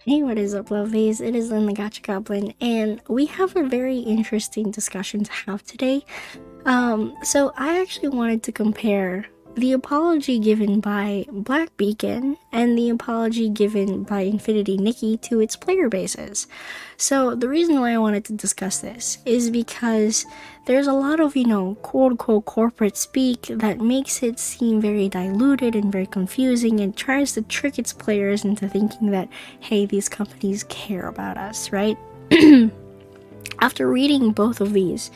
Hey, what is up, lovelies? It is Lynn the Gacha Goblin, and we have a very interesting discussion to have today. So I actually wanted to compare the apology given by Black Beacon and the apology given by Infinity Nikki to its player bases. So the reason why I wanted to discuss this is because there's a lot of, quote unquote corporate speak that makes it seem very diluted and very confusing and tries to trick its players into thinking that, hey, these companies care about us, right? After reading both of these,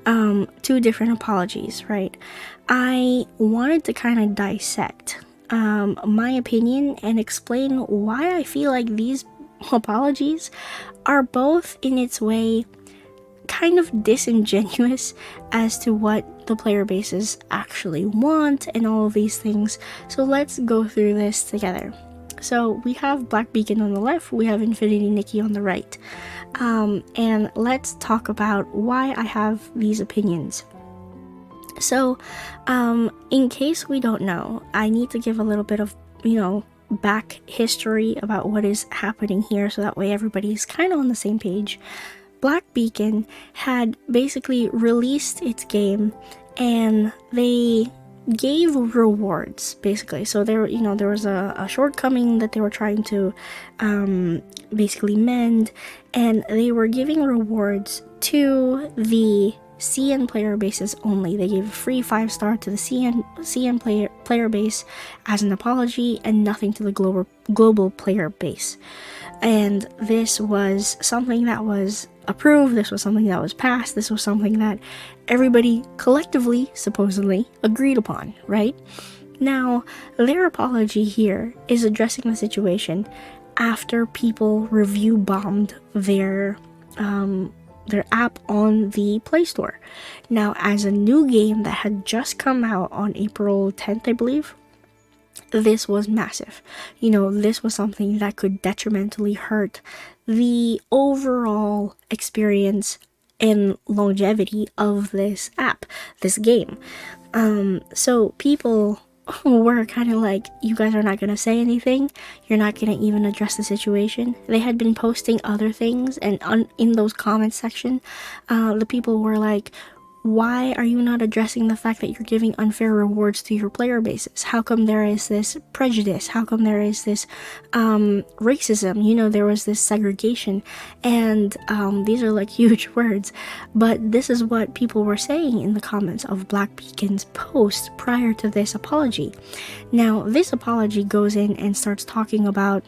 two different apologies, right? I wanted to kind of dissect my opinion and explain why I feel like these apologies are both in its way kind of disingenuous as to what the player bases actually want and all of these things. So let's go through this together. So we have Black Beacon on the left, we have Infinity Nikki on the right. And let's talk about why I have these opinions. So, in case we don't know, I need to give a little bit of, back history about what is happening here so that way everybody's kind of on the same page. Black Beacon had basically released its game and they gave rewards basically. So there was a shortcoming that they were trying to basically mend, and they were giving rewards to the CN player bases only. They gave a free 5-star to the CN player base as an apology, and nothing to the global player base. And this was something that was approved, this was something that was passed, this was something that everybody collectively, supposedly, agreed upon, right? Now, their apology here is addressing the situation after people review bombed their app on the Play Store. Now, as a new game that had just come out on April 10th, I believe, this was massive. This was something that could detrimentally hurt the overall experience and longevity of this app, this game. So people were kind of like, you guys are not going to say anything, you're not going to even address the situation. They had been posting other things, and in those comments section, the people were like, why are you not addressing the fact that you're giving unfair rewards to your player bases? How come there is this prejudice? How come there is this racism? There was this segregation. And these are like huge words. But this is what people were saying in the comments of Black Beacon's post prior to this apology. Now, this apology goes in and starts talking about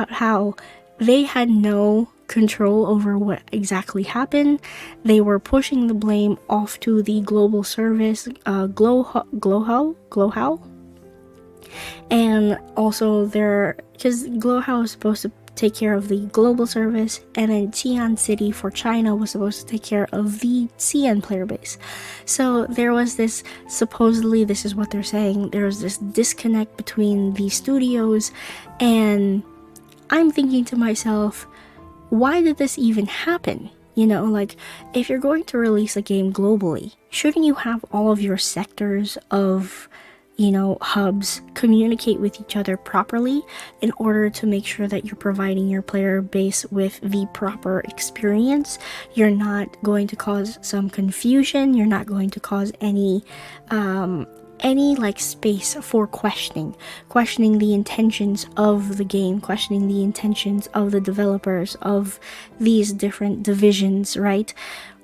how they had no control over what exactly happened. They were pushing the blame off to the global service, Glowhow, and also because Glowhow was supposed to take care of the global service, and then Xi'an City for China was supposed to take care of the CN player base. So there was this, supposedly, this is what they're saying, there was this disconnect between the studios, and I'm thinking to myself, why did this even happen? If you're going to release a game globally, shouldn't you have all of your sectors of, hubs communicate with each other properly in order to make sure that you're providing your player base with the proper experience? You're not going to cause some confusion, you're not going to cause any space for questioning the intentions of the game, questioning the intentions of the developers of these different divisions, right?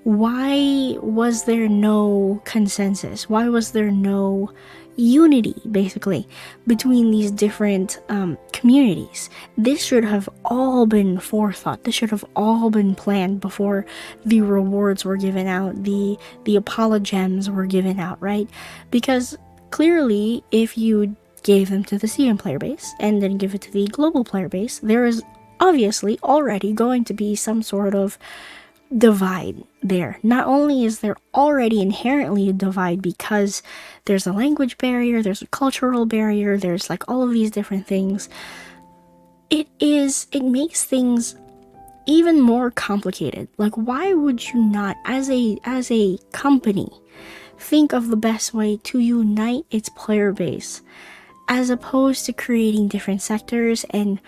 Why was there no consensus? Why was there no unity, basically, between these different communities? This should have all been forethought. This should have all been planned before the rewards were given out, the apologems were given out, right? Because clearly, if you gave them to the CM player base and then give it to the global player base, there is obviously already going to be some sort of divide there. Not only is there already inherently a divide because there's a language barrier, there's a cultural barrier, there's like all of these different things, it makes things even more complicated. Like, why would you not, as a company, think of the best way to unite its player base as opposed to creating different sectors and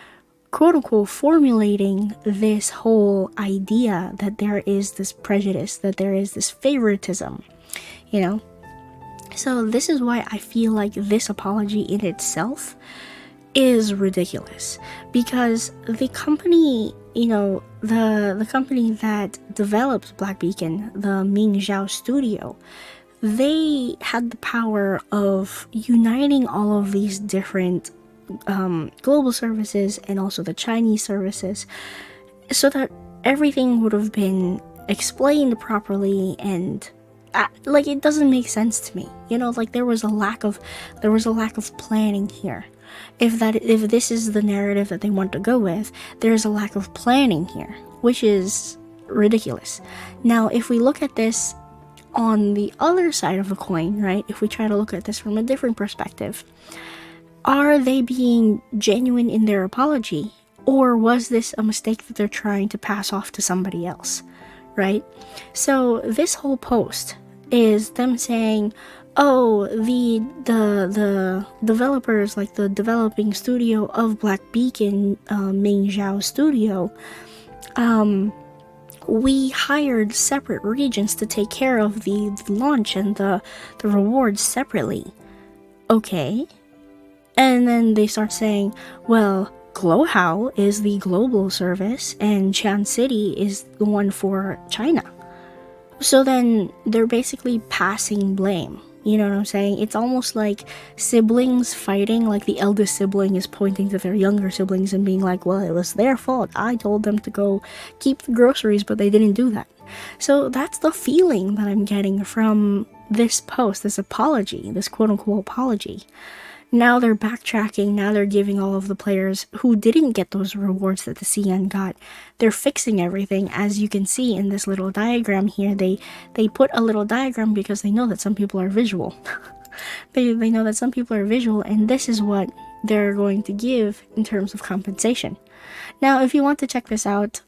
quote unquote formulating this whole idea that there is this prejudice, that there is this favoritism, you know? So this is why I feel like this apology in itself is ridiculous, because the company, the company that develops Black Beacon, the Ming Zhao studio, they had the power of uniting all of these different global services and also the Chinese services so that everything would have been explained properly. And like, it doesn't make sense to me, like there was a lack of planning here. If this is the narrative that they want to go with, there's a lack of planning here, which is ridiculous. Now, if we look at this on the other side of the coin, right? If we try to look at this from a different perspective, are they being genuine in their apology, or was this a mistake that they're trying to pass off to somebody else, right? So this whole post is them saying, oh, the developers, like the developing studio of Black Beacon, Ming Zhao studio, we hired separate regions to take care of the launch and the rewards separately. Okay. And then they start saying, well, Glowhow is the global service and Chan City is the one for China. So then they're basically passing blame. You know what I'm saying? It's almost like siblings fighting, like the eldest sibling is pointing to their younger siblings and being like, well, it was their fault. I told them to go keep the groceries, but they didn't do that. So that's the feeling that I'm getting from this post, this apology, this quote-unquote apology. Now they're backtracking, now they're giving all of the players who didn't get those rewards that the CN got, they're fixing everything. As you can see in this little diagram here, they put a little diagram because they know that some people are visual. they know that some people are visual, and this is what they're going to give in terms of compensation. Now, if you want to check this out,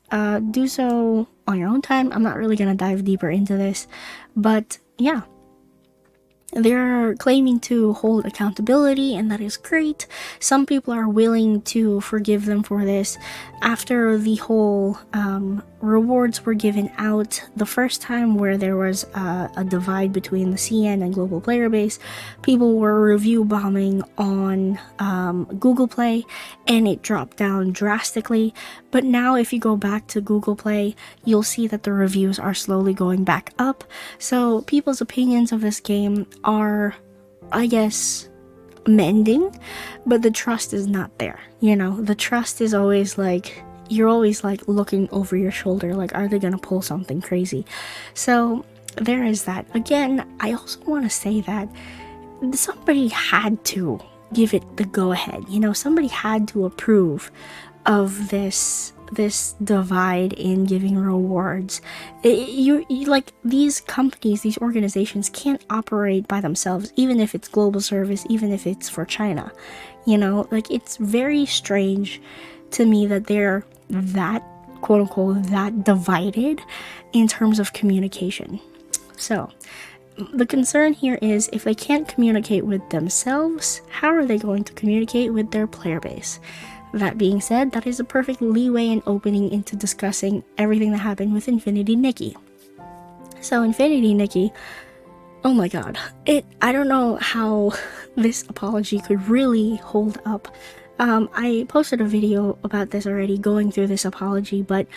do so on your own time. I'm not really going to dive deeper into this, but yeah. They're claiming to hold accountability, and that is great. Some people are willing to forgive them for this. After the whole rewards were given out the first time, where there was a divide between the CN and global player base, people were review bombing on Google Play, and it dropped down drastically. But now if you go back to Google Play, you'll see that the reviews are slowly going back up. So people's opinions of this game are, I guess, mending, but the trust is not there. The trust is always like, you're always like looking over your shoulder, like, are they gonna pull something crazy? So there is that. Again, I also want to say that somebody had to give it the go-ahead. Somebody had to approve of this divide in giving rewards. You like, these companies, these organizations can't operate by themselves, even if it's global service, even if it's for China. Like, it's very strange to me that they're that, quote unquote, that divided in terms of communication. So the concern here is, if they can't communicate with themselves, how are they going to communicate with their player base? That being said, that is a perfect leeway and opening into discussing everything that happened with Infinity Nikki. So Infinity Nikki, oh my god, I don't know how this apology could really hold up. I posted a video about this already, going through this apology, but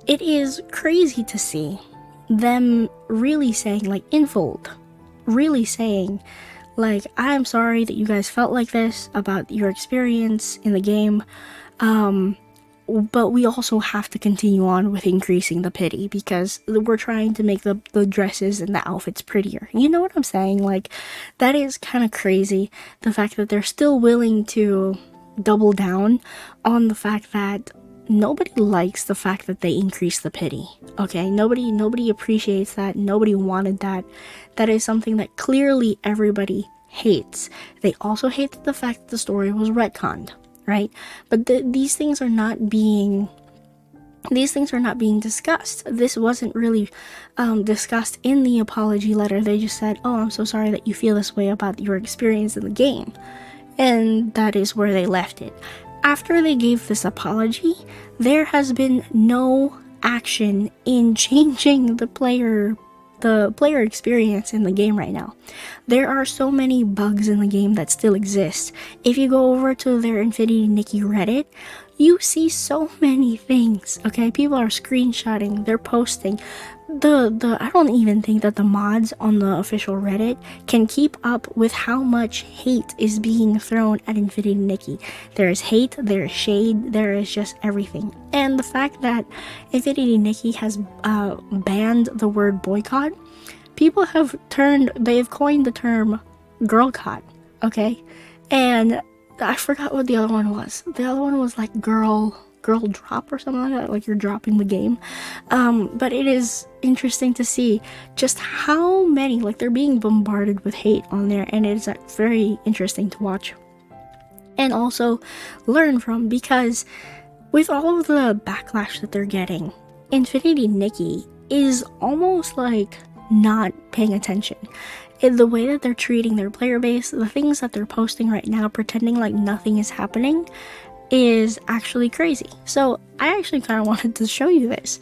it is crazy to see them really saying, like, Infold, really saying, like, I'm sorry that you guys felt like this about your experience in the game, but we also have to continue on with increasing the pity because we're trying to make the dresses and the outfits prettier. You know what I'm saying? Like, that is kind of crazy, the fact that they're still willing to double down on the fact that nobody likes the fact that they increase the pity. Okay, nobody appreciates that. Nobody wanted that. That is something that clearly everybody hates. They also hate the fact that the story was retconned, right? But these things are not being discussed. This wasn't really discussed in the apology letter. They just said, oh, I'm so sorry that you feel this way about your experience in the game. And that is where they left it. After they gave this apology, there has been no action in changing the player experience in the game right now. There are so many bugs in the game that still exist. If you go over to their Infinity Nikki Reddit, you see so many things, okay? People are screenshotting, they're posting. I don't even think that the mods on the official Reddit can keep up with how much hate is being thrown at Infinity Nikki. There is hate, there is shade, there is just everything. And the fact that Infinity Nikki has banned the word boycott, people they've coined the term girlcott, okay? And I forgot what the other one was. The other one was like girl drop or something like that, like you're dropping the game. But it is interesting to see just how many, like, they're being bombarded with hate on there, and it's very interesting to watch and also learn from, because with all of the backlash that they're getting, Infinity Nikki is almost like not paying attention. In the way that they're treating their player base, the things that they're posting right now, pretending like nothing is happening, is actually crazy. So I actually kind of wanted to show you this,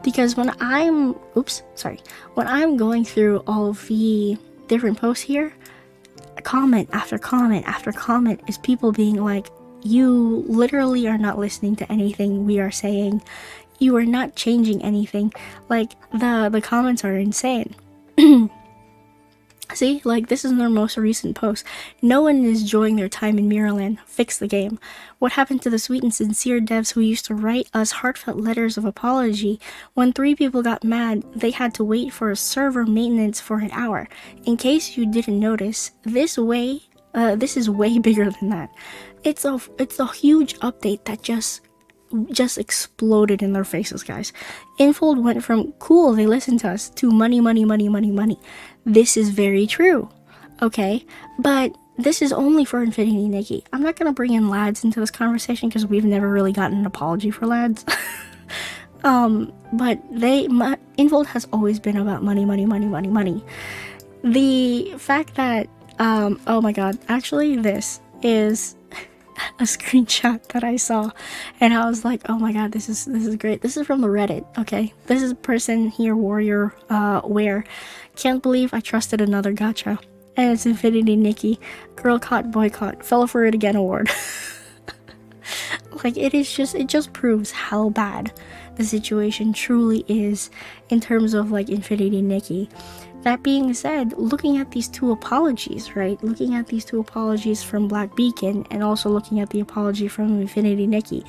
because when I'm going through all of the different posts here, comment after comment after comment is people being like, you literally are not listening to anything we are saying, you are not changing anything. Like, the comments are insane. See, like, this is their most recent post. No one is enjoying their time in Mirrorland. Fix the game. What happened to the sweet and sincere devs who used to write us heartfelt letters of apology? When 3 people got mad, they had to wait for a server maintenance for an hour. In case you didn't notice, this is way bigger than that. It's a huge update that just exploded in their faces, guys. Infold went from cool, they listen to us, to money, money, money, money, money. This is very true, okay? But this is only for Infinity Nikki. I'm not gonna bring in lads into this conversation because we've never really gotten an apology for lads. But Infold has always been about money, money, money, money, money. The fact that, oh my god, actually this is a screenshot that I saw, and I was like, oh my god, this is great. This is from the Reddit, okay? This is a person here, warrior where can't believe I trusted another gacha, and it's Infinity Nikki, girl caught boycott, fell for it again award. Like, it just proves how bad the situation truly is in terms of like Infinity Nikki. That being said, looking at these 2 apologies, right? Looking at these 2 apologies from Black Beacon and also looking at the apology from Infinity Nikki,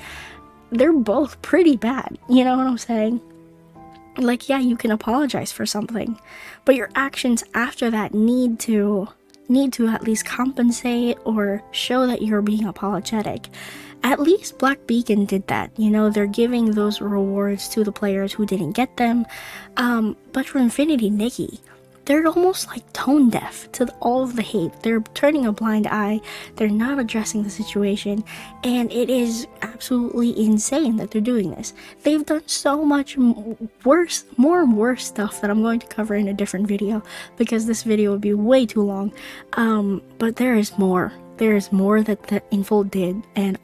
they're both pretty bad. You know what I'm saying? Like, yeah, you can apologize for something, but your actions after that need to at least compensate or show that you're being apologetic. At least Black Beacon did that, you know, they're giving those rewards to the players who didn't get them. But for Infinity Nikki, they're almost like tone deaf to all of the hate. They're turning a blind eye, they're not addressing the situation, and it is absolutely insane that they're doing this. They've done so much worse stuff that I'm going to cover in a different video, because this video would be way too long. But there is more. There is more that the Infold did, and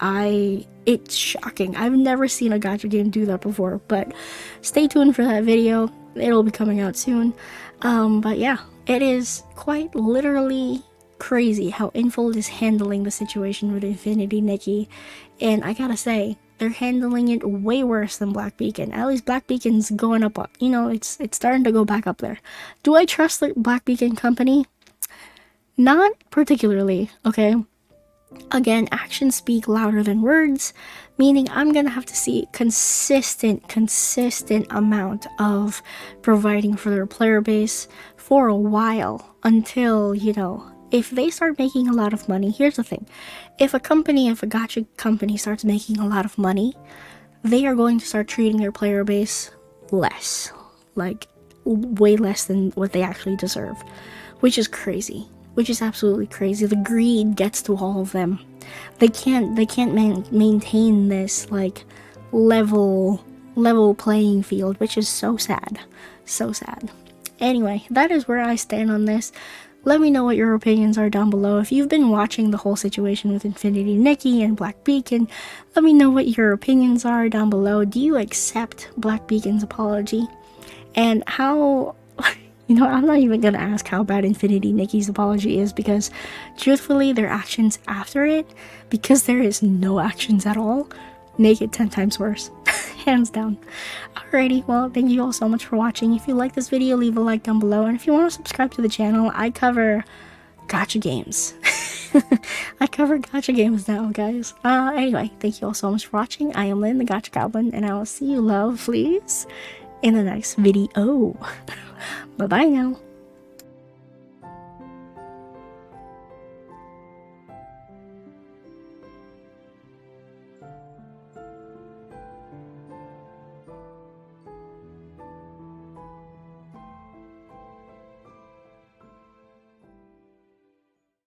it's shocking. I've never seen a gacha game do that before, but stay tuned for that video. It'll be coming out soon. But yeah, it is quite literally crazy how Infold is handling the situation with Infinity Nikki, and I gotta say, they're handling it way worse than Black Beacon. At least Black Beacon's going up, you know, it's starting to go back up there. Do I trust the Black Beacon company? Not particularly, okay? Again, actions speak louder than words, meaning I'm gonna have to see consistent amount of providing for their player base for a while, until, you know, if they start making a lot of money. Here's the thing, if a gacha company starts making a lot of money, they are going to start treating their player base less, like way less than what they actually deserve, which is crazy. Which is absolutely crazy. The greed gets to all of them. They can't maintain this like level playing field, which is so sad. So sad. Anyway, that is where I stand on this. Let me know what your opinions are down below. If you've been watching the whole situation with Infinity Nikki and Black Beacon, let me know what your opinions are down below. Do you accept Black Beacon's apology? And how... You know, I'm not even gonna ask how bad Infinity Nikki's apology is, because truthfully, their actions after it, because there is no actions at all, make it 10 times worse. Hands down. Alrighty, well, thank you all so much for watching. If you like this video, leave a like down below. And if you want to subscribe to the channel, I cover gacha games. I cover gacha games now, guys. Anyway, thank you all so much for watching. I am Lynn, the Gacha Goblin, and I will see you lovelies in the next video. Bye-bye now.